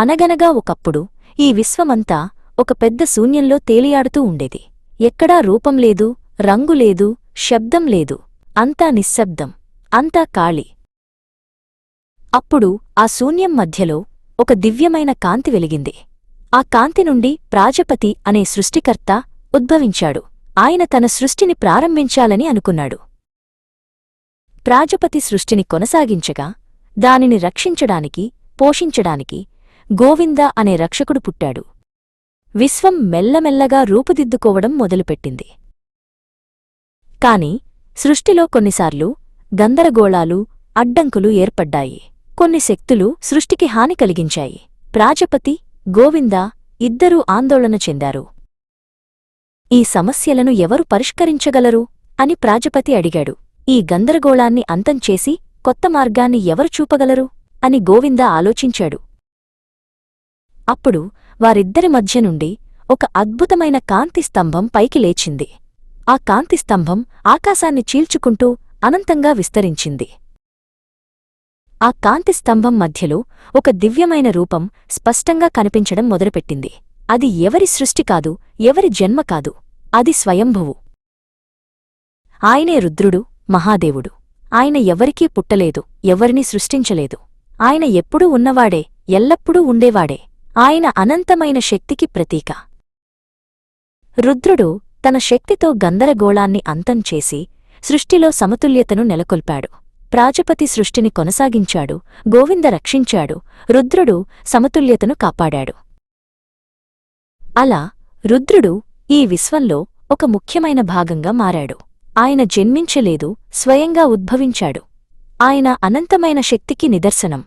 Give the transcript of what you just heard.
అనగనగా ఒకప్పుడు ఈ విశ్వమంతా ఒక పెద్ద శూన్యంలో తేలియాడుతూ ఉండేది. ఎక్కడా రూపం లేదు, రంగు లేదు, శబ్దం లేదు. అంతా నిశ్శబ్దం, అంతా ఖాళీ. అప్పుడు ఆ శూన్యం మధ్యలో ఒక దివ్యమైన కాంతి వెలిగింది. ఆ కాంతి నుండి ప్రాజపతి అనే సృష్టికర్త ఉద్భవించాడు. ఆయన తన సృష్టిని ప్రారంభించాలని అనుకున్నాడు. ప్రాజపతి సృష్టిని కొనసాగించగా దానిని రక్షించడానికి, పోషించడానికి గోవింద అనే రక్షకుడు పుట్టాడు. విశ్వం మెల్లమెల్లగా రూపుదిద్దుకోవడం మొదలుపెట్టింది. కాని సృష్టిలో కొన్నిసార్లు గందరగోళాలు, అడ్డంకులు ఏర్పడ్డాయి. కొన్ని శక్తులు సృష్టికి హాని కలిగించాయి. ప్రాజపతి, గోవింద ఇద్దరూ ఆందోళన చెందారు. ఈ సమస్యలను ఎవరు పరిష్కరించగలరు అని ప్రాజపతి అడిగాడు. ఈ గందరగోళాన్ని అంతంచేసి కొత్త మార్గాన్ని ఎవరు చూపగలరు అని గోవింద ఆలోచించాడు. అప్పుడు వారిద్దరి మధ్య నుండి ఒక అద్భుతమైన కాంతి స్తంభం పైకి లేచింది. ఆ కాంతి స్తంభం ఆకాశాన్ని చీల్చుకుంటూ అనంతంగా విస్తరించింది. ఆ కాంతి స్తంభం మధ్యలో ఒక దివ్యమైన రూపం స్పష్టంగా కనిపించడం మొదలుపెట్టింది. అది ఎవరి సృష్టి కాదు, ఎవరి జన్మ కాదు, అది స్వయంభువు. ఆయనే రుద్రుడు, మహాదేవుడు. ఆయన ఎవరికీ పుట్టలేదు, ఎవరినీ సృష్టించలేదు. ఆయన ఎప్పుడూ ఉన్నవాడే, ఎల్లప్పుడూ ఉండేవాడే. ఆయన అనంతమైన శక్తికి ప్రతీక. రుద్రుడు తన శక్తితో గందరగోళాన్ని అంతం చేసి సృష్టిలో సమతుల్యతను నెలకొల్పాడు. ప్రాజపతి సృష్టిని కొనసాగించాడు, గోవింద రక్షించాడు, రుద్రుడు సమతుల్యతను కాపాడాడు. అలా రుద్రుడు ఈ విశ్వంలో ఒక ముఖ్యమైన భాగంగా మారాడు. ఆయన జన్మించలేదు, స్వయంగా ఉద్భవించాడు. ఆయన అనంతమైన శక్తికి నిదర్శనం.